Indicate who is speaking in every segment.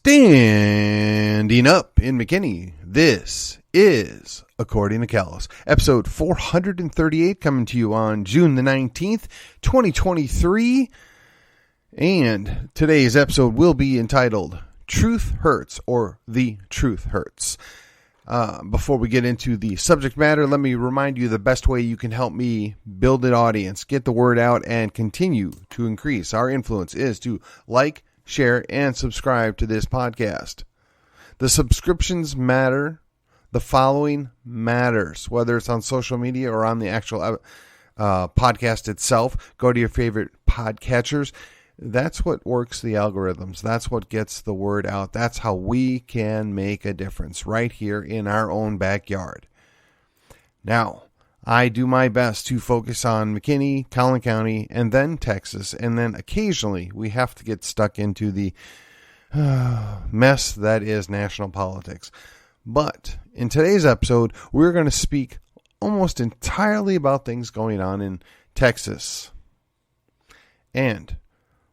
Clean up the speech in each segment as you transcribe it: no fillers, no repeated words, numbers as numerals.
Speaker 1: Standing up in McKinney, this is According to Callis, episode 438, coming to you on June the 19th, 2023. And today's episode will be entitled Truth Hurts, or The Truth Hurts. Before we get into the subject matter, let me remind you the best way you can help me build an audience, get the word out, and continue to increase our influence is to like, share, and subscribe to this podcast. The subscriptions matter. The following matters, whether it's on social media or on the actual podcast itself. Go to your favorite podcatchers. That's what works the algorithms. That's what gets the word out. That's how we can make a difference right here in our own backyard. Now, I do my best to focus on McKinney, Collin County, and then Texas. And then occasionally we have to get stuck into the mess that is national politics. But in today's episode, we're going to speak almost entirely about things going on in Texas. And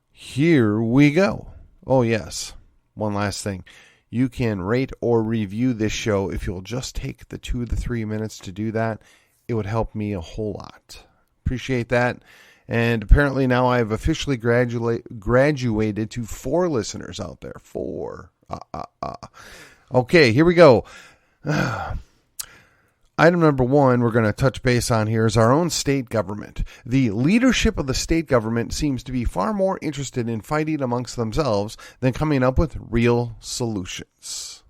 Speaker 1: here we go. Oh, yes. One last thing. You can rate or review this show. If you'll just take the 2 to 3 minutes to do that, it would help me a whole lot. Appreciate that. And apparently now I've officially graduated to 4 listeners out there. 4. Okay, here we go. Item number 1 we're going to touch base on here is our own state government. The leadership of the state government seems to be far more interested in fighting amongst themselves than coming up with real solutions.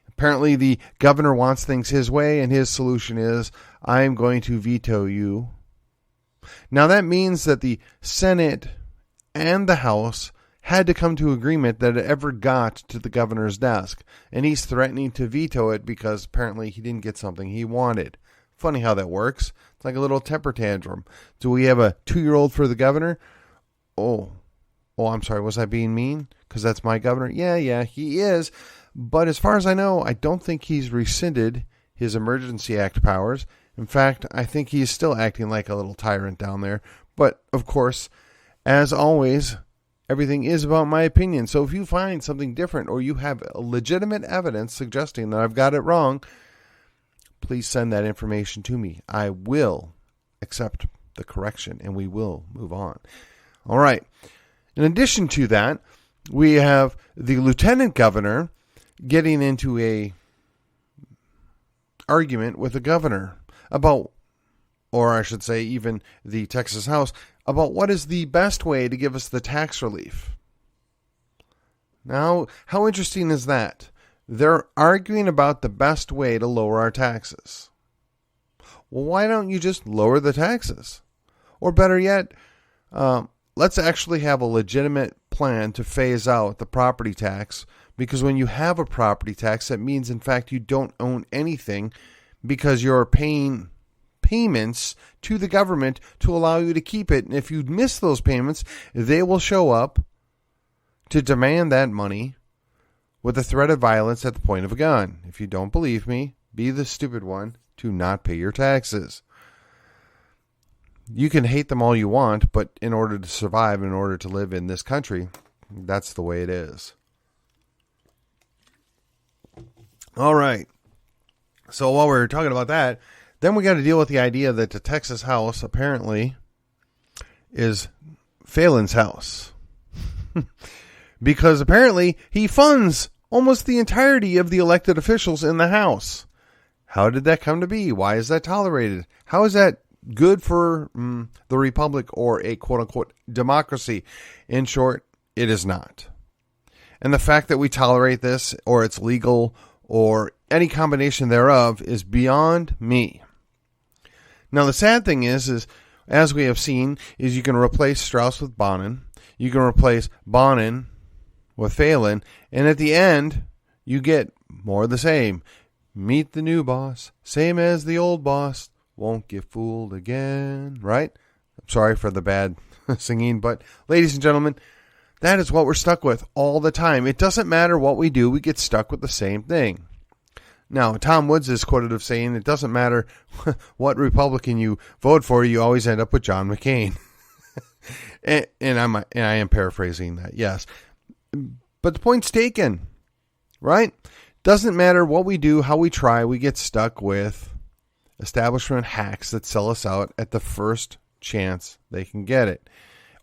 Speaker 1: Apparently, the governor wants things his way, and his solution is, I'm going to veto you. Now, that means that the Senate and the House had to come to agreement that it ever got to the governor's desk, and he's threatening to veto it because apparently he didn't get something he wanted. Funny how that works. It's like a little temper tantrum. Do we have a 2-year-old for the governor? Oh, I'm sorry, was I being mean? Because that's my governor? Yeah, he is. But as far as I know, I don't think he's rescinded his Emergency Act powers. In fact, I think he's still acting like a little tyrant down there. But, of course, as always, everything is about my opinion. So if you find something different or you have legitimate evidence suggesting that I've got it wrong, please send that information to me. I will accept the correction and we will move on. All right. In addition to that, we have the lieutenant governor getting into a argument with the governor about, or I should say even the Texas House, about what is the best way to give us the tax relief. Now, how interesting is that? They're arguing about the best way to lower our taxes. Well, why don't you just lower the taxes? Or better yet, let's actually have a legitimate plan to phase out the property tax, because when you have a property tax, that means, in fact, you don't own anything because you're paying payments to the government to allow you to keep it. And if you miss those payments, they will show up to demand that money with the threat of violence at the point of a gun. If you don't believe me, be the stupid one to not pay your taxes. You can hate them all you want, but in order to survive, in order to live in this country, that's the way it is. All right. So while we're talking about that, then we got to deal with the idea that the Texas House apparently is Phelan's house. Because apparently he funds almost the entirety of the elected officials in the House. How did that come to be? Why is that tolerated? How is that good for the Republic or a quote-unquote democracy? In short, it is not. And the fact that we tolerate this, or it's legal, or any combination thereof, is beyond me. Now, the sad thing is as we have seen, is you can replace Strauss with Bonin. You can replace Bonin with Phelan. And at the end, you get more of the same. Meet the new boss, same as the old boss. Won't get fooled again, right? I'm sorry for the bad singing, but ladies and gentlemen, that is what we're stuck with all the time. It doesn't matter what we do, we get stuck with the same thing. Now, Tom Woods is quoted of saying, it doesn't matter what Republican you vote for, you always end up with John McCain. and I am paraphrasing that, yes. But But the point's taken, right? Doesn't matter what we do, how we try, we get stuck with establishment hacks that sell us out at the first chance they can get it.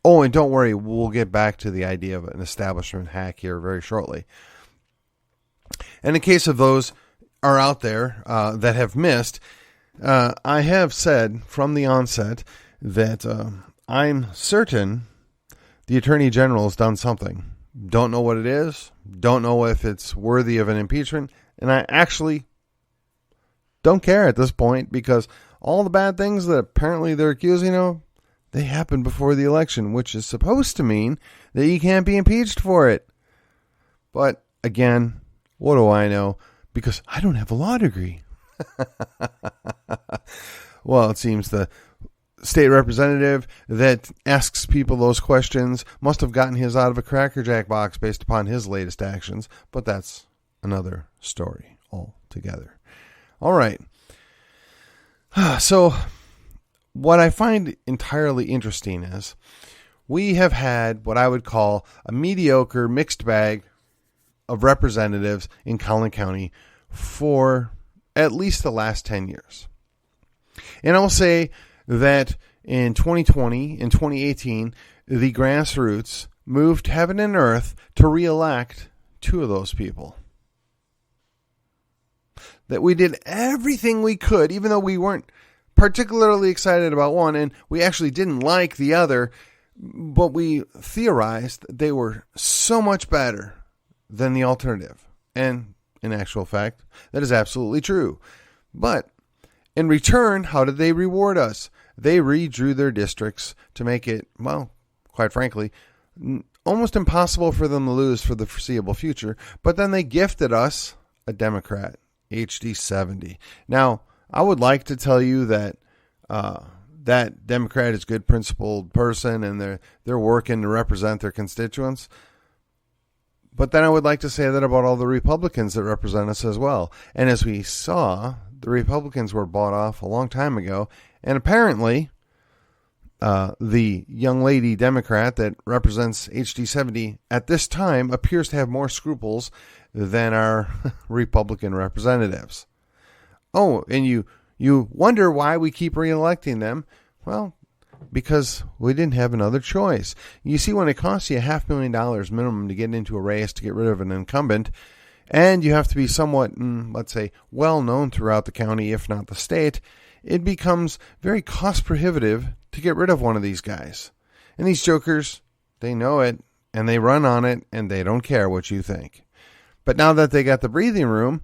Speaker 1: Oh, and don't worry, we'll get back to the idea of an establishment hack here very shortly. And in case of those are out there that have missed, I have said from the onset that I'm certain the Attorney General has done something. Don't know what it is. Don't know if it's worthy of an impeachment. And I actually don't care at this point, because all the bad things that apparently they're accusing of, they happened before the election, which is supposed to mean that you can't be impeached for it. But again, what do I know? Because I don't have a law degree. Well, it seems the state representative that asks people those questions must have gotten his out of a Cracker Jack box based upon his latest actions, but that's another story altogether. All right. So what I find entirely interesting is we have had what I would call a mediocre mixed bag of representatives in Collin County for at least the last 10 years. And I'll say that in 2020 and 2018, the grassroots moved heaven and earth to reelect two of those people. That we did everything we could, even though we weren't particularly excited about one, and we actually didn't like the other, but we theorized that they were so much better than the alternative. And in actual fact, that is absolutely true. But in return, how did they reward us? They redrew their districts to make it, well, quite frankly, almost impossible for them to lose for the foreseeable future. But then they gifted us a Democrat, HD 70. Now, I would like to tell you that that Democrat is a good, principled person and they're working to represent their constituents. But then I would like to say that about all the Republicans that represent us as well. And as we saw, the Republicans were bought off a long time ago. And apparently, the young lady Democrat that represents HD 70 at this time appears to have more scruples than our Republican representatives. Oh, and you wonder why we keep reelecting them. Well, because we didn't have another choice. You see, when it costs you $500,000 minimum to get into a race to get rid of an incumbent, and you have to be somewhat, let's say, well-known throughout the county, if not the state, it becomes very cost-prohibitive to get rid of one of these guys. And these jokers, they know it, and they run on it, and they don't care what you think. But now that they got the breathing room,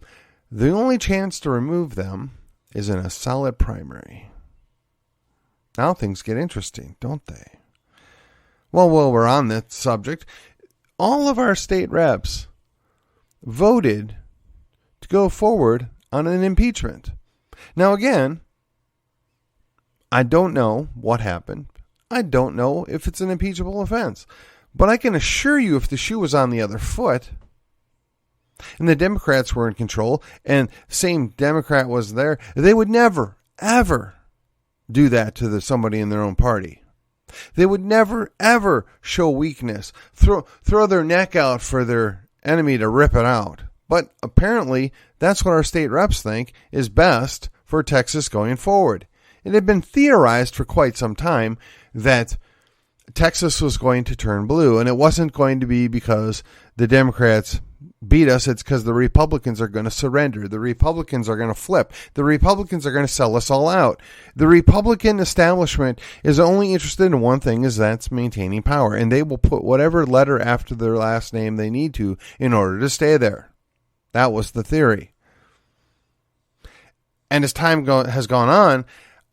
Speaker 1: the only chance to remove them is in a solid primary. Now things get interesting, don't they? Well, while we're on that subject, all of our state reps voted to go forward on an impeachment. Now, again, I don't know what happened. I don't know if it's an impeachable offense. But I can assure you, if the shoe was on the other foot and the Democrats were in control and the same Democrat was there, they would never, ever do that to somebody in their own party. They would never, ever show weakness, throw their neck out for their enemy to rip it out. But apparently, that's what our state reps think is best for Texas going forward. It had been theorized for quite some time that Texas was going to turn blue, and it wasn't going to be because the Democrats beat us. It's because the Republicans are going to surrender. The Republicans are going to flip. The Republicans are going to sell us all out. The Republican establishment is only interested in one thing, is that's maintaining power, and they will put whatever letter after their last name they need to in order to stay there. That was the theory. And as time has gone on,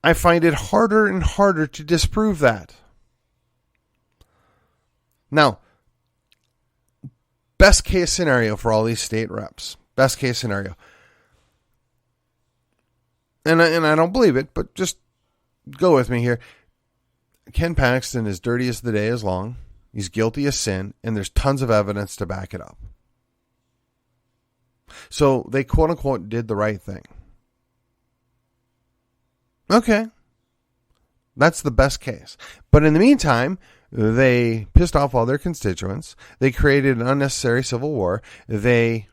Speaker 1: I find it harder and harder to disprove that. Now, best case scenario for all these state reps. Best case scenario. And I don't believe it, but just go with me here. Ken Paxton is dirty as the day is long. He's guilty as sin, and there's tons of evidence to back it up. So they quote unquote did the right thing. Okay. That's the best case. But in the meantime, They pissed off all their constituents. They created an unnecessary civil war. They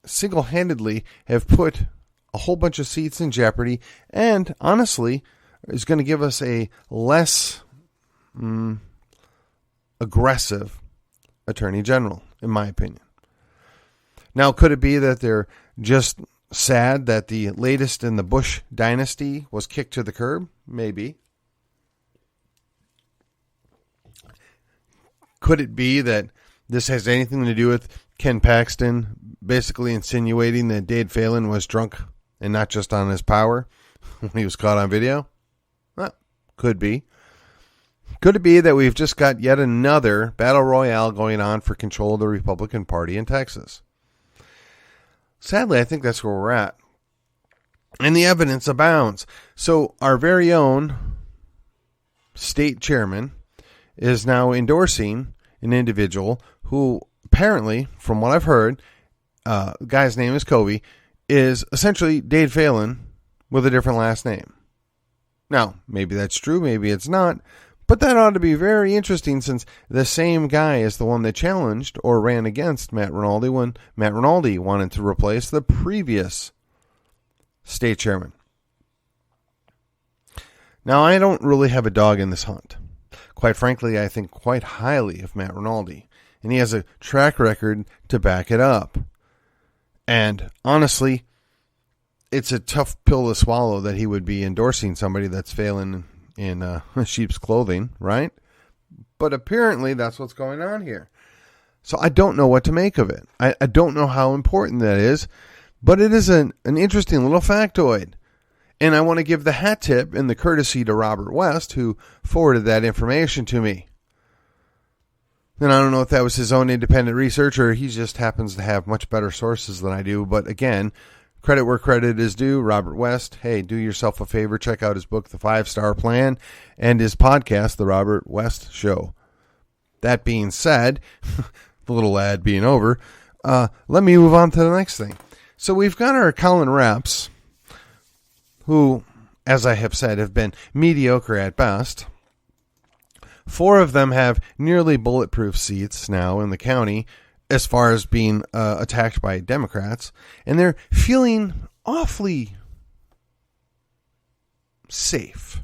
Speaker 1: single-handedly have put a whole bunch of seats in jeopardy, and honestly is going to give us a less aggressive attorney general, in my opinion. Now, could it be that they're just sad that the latest in the Bush dynasty was kicked to the curb? Maybe. Could it be that this has anything to do with Ken Paxton basically insinuating that Dade Phelan was drunk and not just on his power when he was caught on video? Well, could be. Could it be that we've just got yet another battle royale going on for control of the Republican Party in Texas? Sadly, I think that's where we're at. And the evidence abounds. So our very own state chairman is now endorsing an individual who apparently, from what I've heard, the guy's name is Kobe, is essentially Dade Phelan with a different last name. Now, maybe that's true, maybe it's not, but that ought to be very interesting since the same guy is the one that challenged or ran against Matt Rinaldi when Matt Rinaldi wanted to replace the previous state chairman. Now, I don't really have a dog in this hunt. Quite frankly, I think quite highly of Matt Rinaldi, and he has a track record to back it up. And honestly, it's a tough pill to swallow that he would be endorsing somebody that's failing in sheep's clothing, right? But apparently that's what's going on here. So I don't know what to make of it. I don't know how important that is, but it is an interesting little factoid. And I want to give the hat tip and the courtesy to Robert West, who forwarded that information to me. And I don't know if that was his own independent research or he just happens to have much better sources than I do. But again, credit where credit is due. Robert West, hey, do yourself a favor. Check out his book, The 5-Star Plan, and his podcast, The Robert West Show. That being said, the little ad being over, let me move on to the next thing. So we've got our Collin reps, who, as I have said, have been mediocre at best. 4 of them have nearly bulletproof seats now in the county as far as being attacked by Democrats. And they're feeling awfully safe,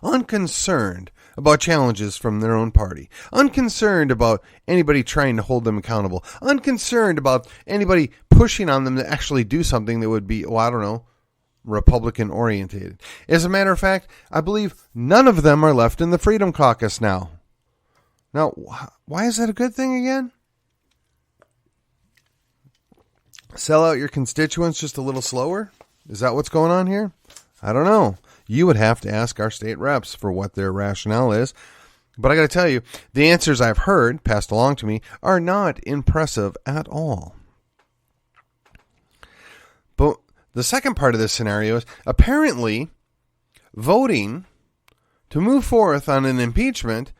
Speaker 1: unconcerned about challenges from their own party, unconcerned about anybody trying to hold them accountable, unconcerned about anybody pushing on them to actually do something that would be, Republican orientated. As a matter of fact, I believe none of them are left in the Freedom Caucus now. Now, why is that a good thing again? Sell out your constituents just a little slower? Is that what's going on here? I don't know. You would have to ask our state reps for what their rationale is. But I got to tell you, the answers I've heard passed along to me are not impressive at all. But the second part of this scenario is apparently voting to move forth on an impeachment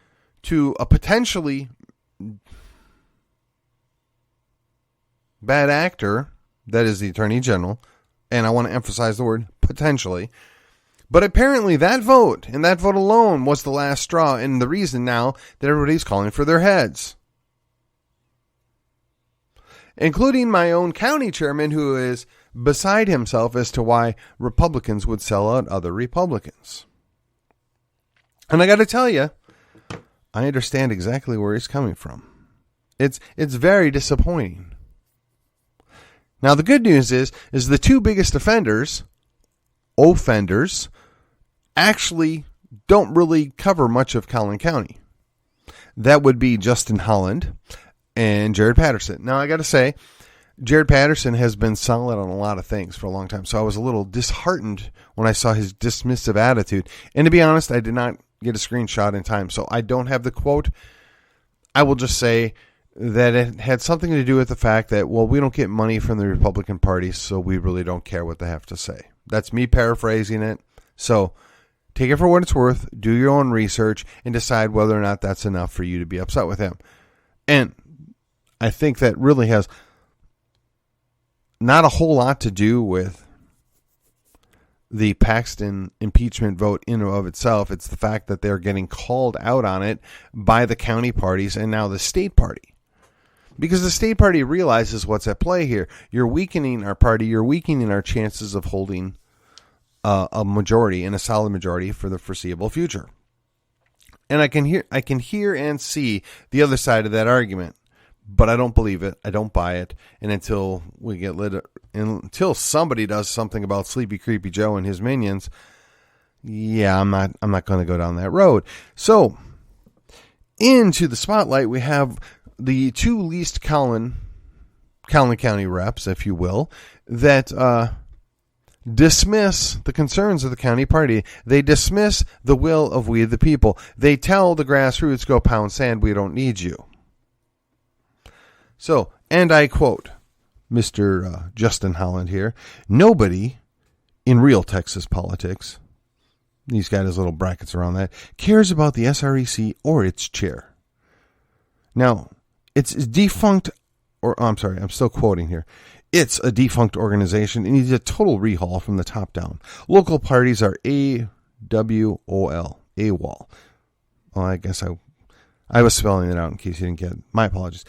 Speaker 1: to a potentially bad actor, that is the Attorney General, and I want to emphasize the word potentially, but apparently that vote, and that vote alone, was the last straw, and the reason now that everybody's calling for their heads. Including my own county chairman, who is beside himself as to why Republicans would sell out other Republicans. And I got to tell you, I understand exactly where he's coming from. It's very disappointing. Now, the good news is the 2 biggest offenders actually don't really cover much of Collin County. That would be Justin Holland and Jared Patterson. Now, I got to say, Jared Patterson has been solid on a lot of things for a long time, so I was a little disheartened when I saw his dismissive attitude. And to be honest, I did not get a screenshot in time, so I don't have the quote. I will just say that it had something to do with the fact that, well, we don't get money from the Republican Party, so we really don't care what they have to say. That's me paraphrasing it. So take it for what it's worth, do your own research, and decide whether or not that's enough for you to be upset with him. And I think that really has not a whole lot to do with the Paxton impeachment vote in and of itself. It's the fact that they're getting called out on it by the county parties and now the state party. Because the state party realizes what's at play here. You're weakening our party. You're weakening our chances of holding a majority and a solid majority for the foreseeable future. And I can hear and see the other side of that argument. But I don't believe it. I don't buy it. And until we get until somebody does something about Sleepy Creepy Joe and his minions, yeah, I'm not going to go down that road. So, into the spotlight, we have the two least Collin County reps, if you will, that dismiss the concerns of the county party. They dismiss the will of we the people. They tell the grassroots, go pound sand, we don't need you. So, and I quote Mr. Justin Holland here, nobody in real Texas politics, he's got his little brackets around that, cares about the SREC or its chair. Now, it's defunct, I'm still quoting here. It's a defunct organization. It needs a total rehaul from the top down. Local parties are AWOL, AWOL. Well, I guess I was spelling it out in case you didn't get it. My apologies.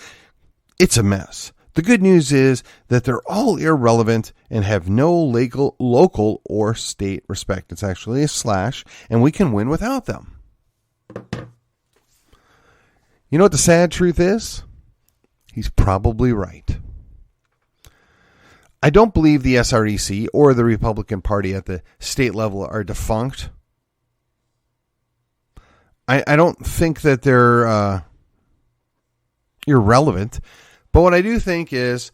Speaker 1: It's a mess. The good news is that they're all irrelevant and have no local or state respect. It's actually a slash, and we can win without them. You know what the sad truth is? He's probably right. I don't believe the SREC or the Republican Party at the state level are defunct. I don't think that they're irrelevant. But what I do think is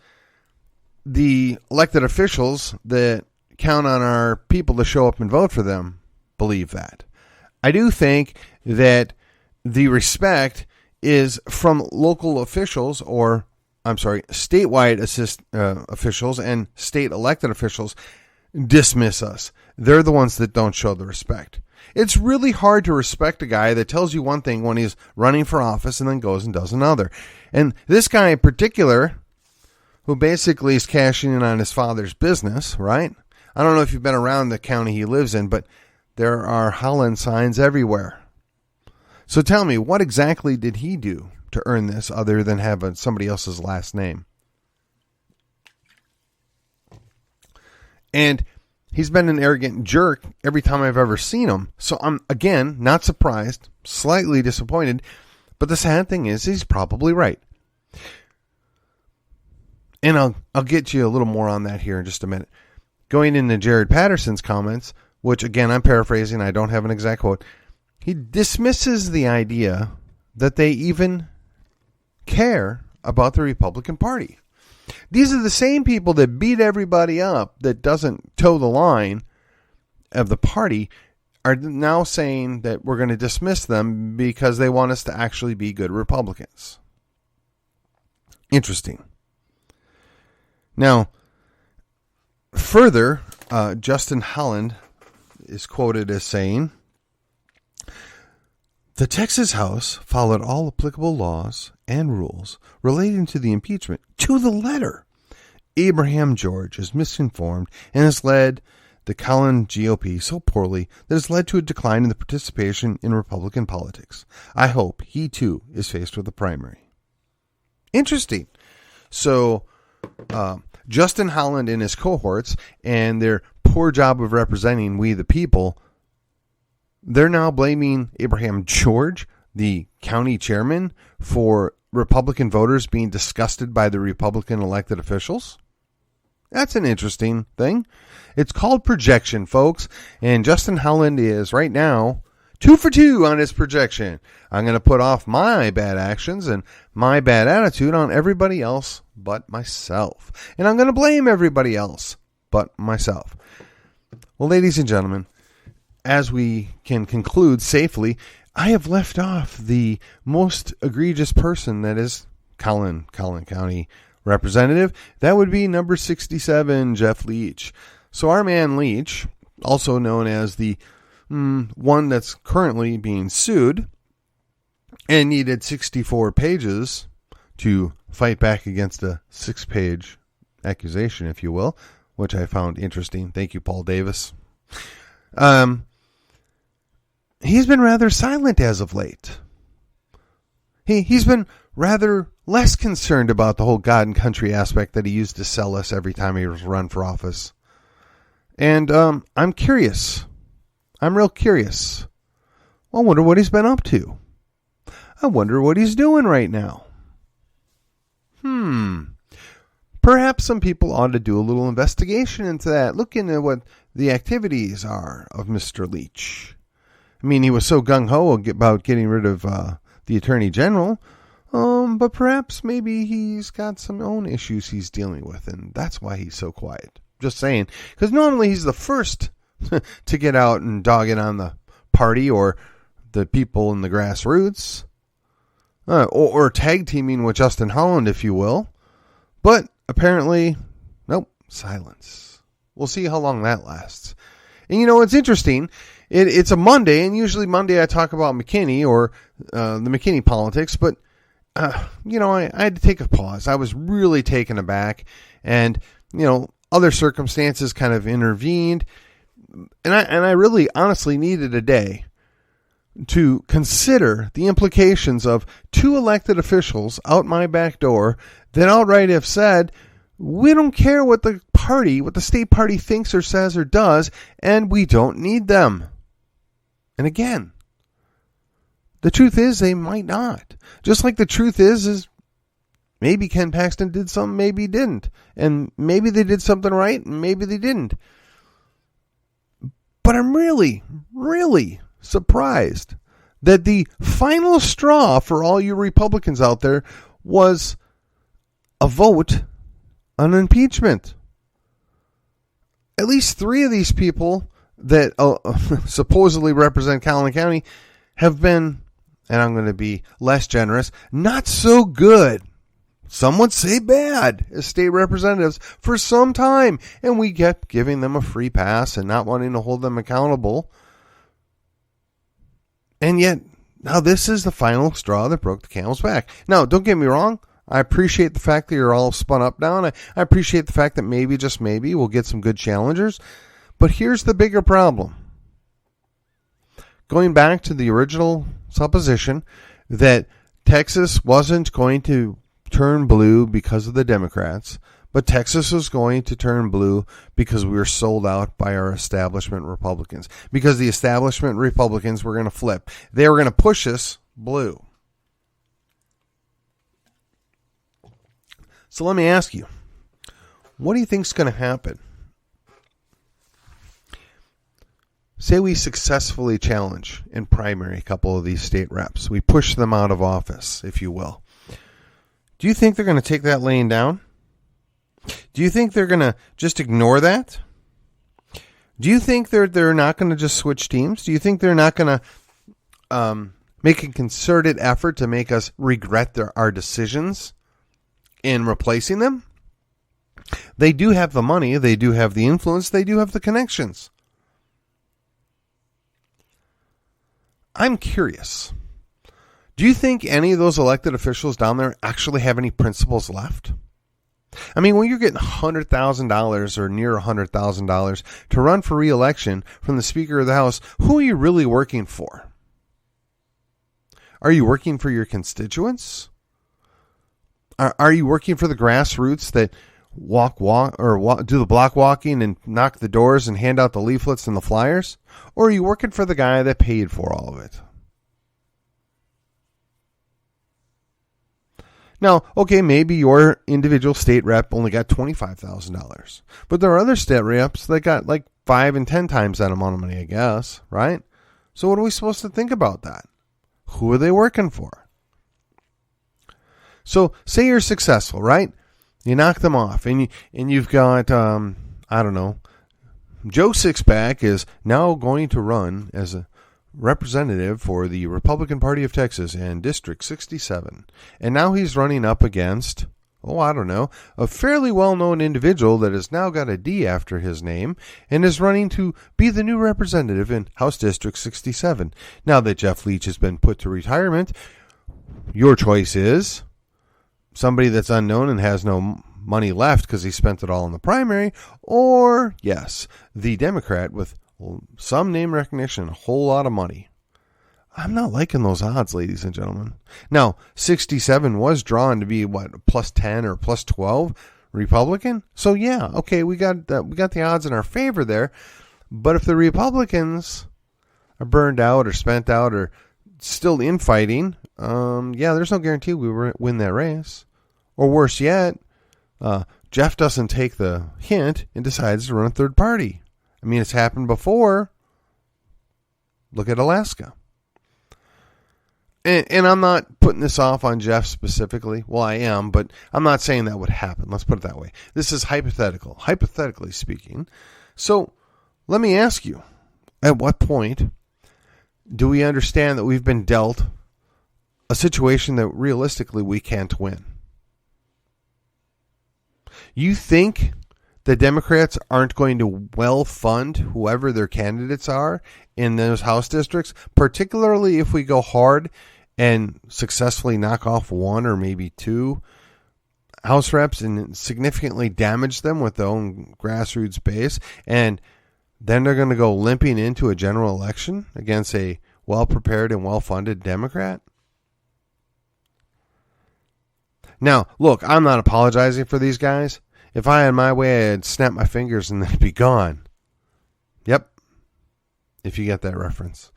Speaker 1: the elected officials that count on our people to show up and vote for them believe that. I do think that the respect is from local officials statewide officials and state elected officials dismiss us. They're the ones that don't show the respect. It's really hard to respect a guy that tells you one thing when he's running for office and then goes and does another. And this guy in particular, who basically is cashing in on his father's business, right? I don't know if you've been around the county he lives in, but there are Holland signs everywhere. So tell me, what exactly did he do to earn this other than have somebody else's last name? And he's been an arrogant jerk every time I've ever seen him. So I'm, again, not surprised, slightly disappointed. But the sad thing is, he's probably right. And I'll get you a little more on that here in just a minute. Going into Jared Patterson's comments, which, again, I'm paraphrasing. I don't have an exact quote. He dismisses the idea that they even care about the Republican Party. These are the same people that beat everybody up that doesn't toe the line of the party are now saying that we're going to dismiss them because they want us to actually be good Republicans. Interesting. Now, further, Justin Holland is quoted as saying, the Texas House followed all applicable laws and rules relating to the impeachment to the letter. Abraham George is misinformed and has led the Collin GOP so poorly that has led to a decline in the participation in Republican politics. I hope he too is faced with a primary. Interesting. So, Justin Holland and his cohorts and their poor job of representing we the people, they're now blaming Abraham George, the county chairman, for Republican voters being disgusted by the Republican elected officials. That's an interesting thing. It's called projection, folks. And Justin Holland is right now 2 for 2 on his projection. I'm going to put off my bad actions and my bad attitude on everybody else but myself. And I'm going to blame everybody else but myself. Well, ladies and gentlemen, as we can conclude safely, I have left off the most egregious person that is Collin County representative. That would be number 67, Jeff Leach. So our man Leach, also known as the one that's currently being sued and needed 64 pages to fight back against a 6-page accusation, if you will, which I found interesting. Thank you, Paul Davis. He's been rather silent as of late. He's been rather less concerned about the whole God and country aspect that he used to sell us every time he was run for office. And I'm curious. I'm real curious. I wonder what he's been up to. I wonder what he's doing right now. Perhaps some people ought to do a little investigation into that, look into what the activities are of Mr. Leach. I mean, he was so gung-ho about getting rid of the Attorney General, but perhaps maybe he's got some own issues he's dealing with, and that's why he's so quiet. Just saying. Because normally he's the first to get out and dog it on the party or the people in the grassroots. Or tag teaming with Justin Holland, if you will. But apparently, nope, silence. We'll see how long that lasts. And it's interesting. It's a Monday, and usually Monday I talk about McKinney or the McKinney politics. But, I had to take a pause. I was really taken aback. And, other circumstances kind of intervened. And I really honestly needed a day to consider the implications of two elected officials out my back door that outright have said, we don't care what the state party thinks or says or does, and we don't need them. And again, the truth is they might not. Just like the truth is maybe Ken Paxton did something, maybe he didn't. And maybe they did something right, and maybe they didn't. But I'm really, really surprised that the final straw for all you Republicans out there was a vote on impeachment. At least 3 of these people that supposedly represent Collin County have been, and I'm going to be less generous, not so good. Some would say bad as state representatives for some time, and we kept giving them a free pass and not wanting to hold them accountable. And yet, now this is the final straw that broke the camel's back. Now, don't get me wrong. I appreciate the fact that you're all spun up now, and I appreciate the fact that maybe, just maybe, we'll get some good challengers. But here's the bigger problem. Going back to the original supposition that Texas wasn't going to turn blue because of the Democrats, but Texas was going to turn blue because we were sold out by our establishment Republicans. Because the establishment Republicans were going to flip. They were going to push us blue. So let me ask you, what do you think is going to happen? Say we successfully challenge in primary a couple of these state reps. We push them out of office, if you will. Do you think they're going to take that laying down? Do you think they're going to just ignore that? Do you think they're not going to just switch teams? Do you think they're not going to make a concerted effort to make us regret our decisions in replacing them? They do have the money. They do have the influence. They do have the connections. I'm curious. Do you think any of those elected officials down there actually have any principles left? I mean, when you're getting $100,000 or near $100,000 to run for re-election from the Speaker of the House, who are you really working for? Are you working for your constituents? Are you working for the grassroots that do the block walking and knock the doors and hand out the leaflets and the flyers? Or are you working for the guy that paid for all of it? Now, okay, maybe your individual state rep only got $25,000. But there are other state reps that got like 5 and 10 times that amount of money, I guess, right? So what are we supposed to think about that? Who are they working for? So say you're successful, right? You knock them off, and you've got, I don't know, Joe Sixpack is now going to run as a representative for the Republican Party of Texas in District 67. And now he's running up against, I don't know, a fairly well-known individual that has now got a D after his name and is running to be the new representative in House District 67. Now that Jeff Leach has been put to retirement, your choice is somebody that's unknown and has no money left because he spent it all in the primary, or, yes, the Democrat with some name recognition, a whole lot of money. I'm not liking those odds, ladies and gentlemen. Now, 67 was drawn to be plus 10 or plus 12 Republican. So yeah, okay, we got the odds in our favor there. But if the Republicans are burned out or spent out or still infighting, there's no guarantee we win that race. Or worse yet, Jeff doesn't take the hint and decides to run a third party. I mean, it's happened before. Look at Alaska. And I'm not putting this off on Jeff specifically. Well, I am, but I'm not saying that would happen. Let's put it that way. This is hypothetically speaking. So let me ask you, at what point do we understand that we've been dealt a situation that realistically we can't win? You think the Democrats aren't going to well fund whoever their candidates are in those House districts, particularly if we go hard and successfully knock off one or maybe two House reps and significantly damage them with their own grassroots base, and then they're going to go limping into a general election against a well-prepared and well-funded Democrat? Now, look, I'm not apologizing for these guys. If I had my way, I'd snap my fingers and they'd be gone. Yep. If you get that reference.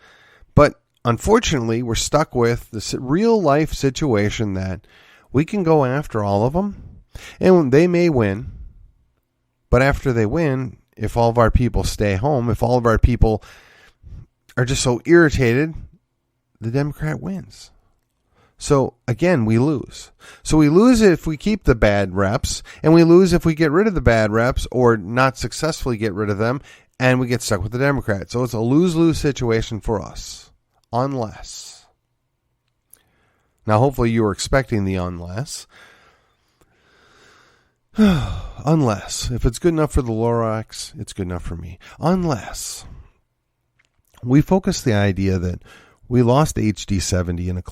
Speaker 1: But unfortunately, we're stuck with this real life situation that we can go after all of them and they may win. But after they win, if all of our people stay home, if all of our people are just so irritated, the Democrat wins. So, again, we lose. So we lose if we keep the bad reps, and we lose if we get rid of the bad reps or not successfully get rid of them, and we get stuck with the Democrat. So it's a lose-lose situation for us. Unless. Now, hopefully you were expecting the unless. Unless. If it's good enough for the Lorax, it's good enough for me. Unless we focus the idea that we lost HD 70 in a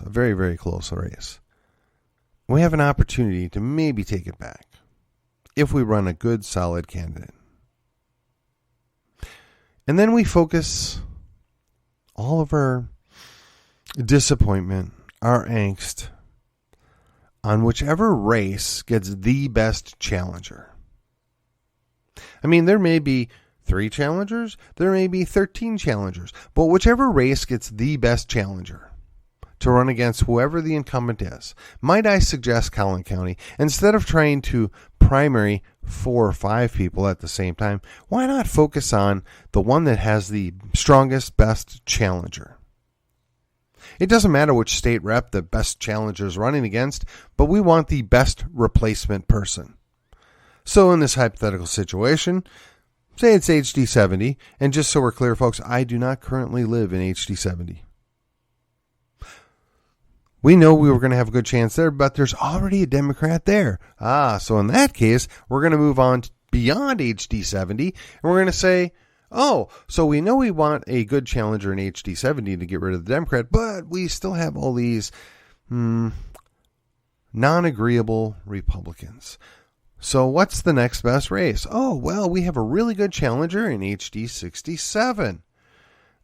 Speaker 1: very, very close race. We have an opportunity to maybe take it back if we run a good, solid candidate. And then we focus all of our disappointment, our angst, on whichever race gets the best challenger. I mean, there may be 3 challengers, there may be 13 challengers, but whichever race gets the best challenger to run against whoever the incumbent is. Might I suggest, Collin County, instead of trying to primary 4 or 5 people at the same time, why not focus on the one that has the strongest, best challenger? It doesn't matter which state rep the best challenger is running against, but we want the best replacement person. So in this hypothetical situation, say it's HD 70, and just so we're clear, folks, I do not currently live in HD 70. We know we were going to have a good chance there, but there's already a Democrat there. So in that case, we're going to move on beyond HD 70, and we're going to say, so we know we want a good challenger in HD 70 to get rid of the Democrat, but we still have all these non-agreeable Republicans. So what's the next best race? We have a really good challenger in HD 67.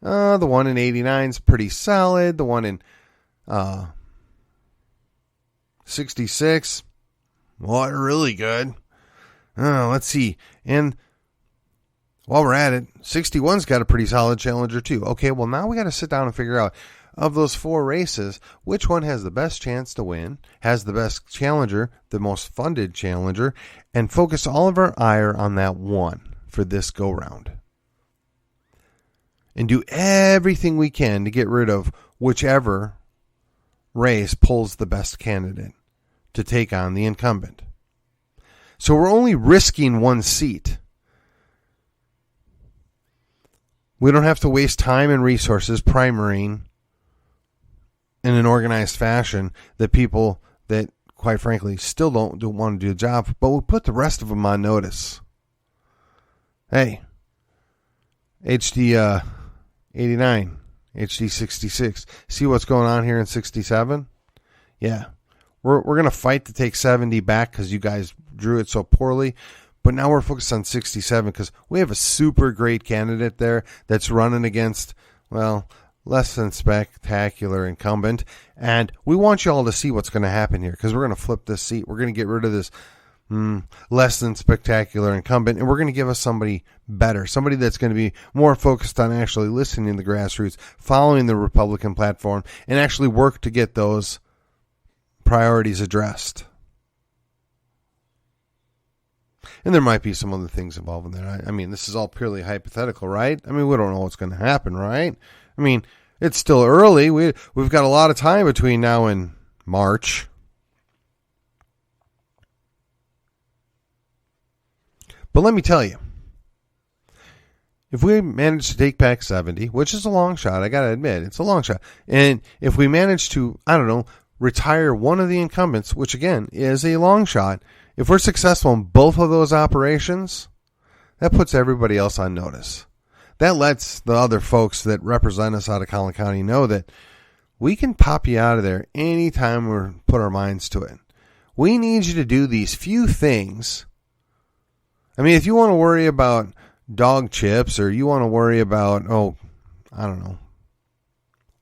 Speaker 1: The one in 89 is pretty solid. The one in 66, they're really good. Let's see. And while we're at it, 61's got a pretty solid challenger too. Okay, well now we got to sit down and figure out, of those 4 races, which one has the best chance to win, has the best challenger, the most funded challenger, and focus all of our ire on that one for this go-round. And do everything we can to get rid of whichever race pulls the best candidate to take on the incumbent. So we're only risking 1 seat. We don't have to waste time and resources primarying in an organized fashion that people that, quite frankly, still don't want to do the job, but we'll put the rest of them on notice. Hey, HD 89, HD 66, see what's going on here in 67? Yeah, we're going to fight to take 70 back because you guys drew it so poorly, But now we're focused on 67 because we have a super great candidate there that's running against, well, less than spectacular incumbent. And we want you all to see what's going to happen here because we're going to flip this seat. We're going to get rid of this less than spectacular incumbent, and we're going to give us somebody better, somebody that's going to be more focused on actually listening to the grassroots, following the Republican platform, and actually work to get those priorities addressed. And there might be some other things involved in there. I mean, this is all purely hypothetical, right? I mean, we don't know what's going to happen, right? I mean, it's still early. We've got a lot of time between now and March. But let me tell you, if we manage to take back 70, which is a long shot, I got to admit, it's a long shot. And if we manage to, retire one of the incumbents, which again is a long shot, if we're successful in both of those operations, that puts everybody else on notice. That lets the other folks that represent us out of Collin County know that we can pop you out of there anytime we put our minds to it. We need you to do these few things. I mean, if you want to worry about dog chips or you want to worry about,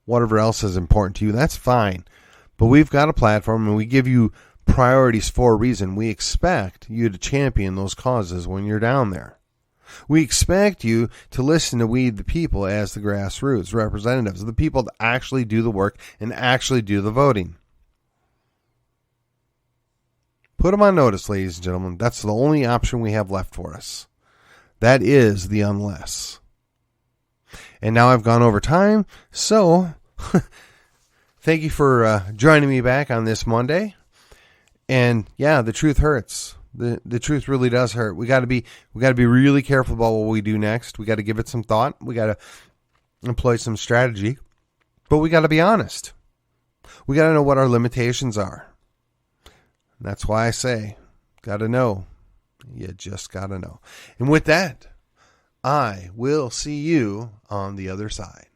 Speaker 1: whatever else is important to you, that's fine. But we've got a platform and we give you priorities for a reason. We expect you to champion those causes when you're down there. We expect you to listen to we the people as the grassroots representatives, the people that actually do the work and actually do the voting. Put them on notice, ladies and gentlemen. That's the only option we have left for us. That is the unless. And now I've gone over time, so thank you for joining me back on this Monday. And yeah, the truth hurts. The truth really does hurt. We got to be really careful about what we do next. We got to give it some thought. We got to employ some strategy, but we got to be honest. We got to know what our limitations are. That's why I say, got to know. You just got to know. And with that, I will see you on the other side.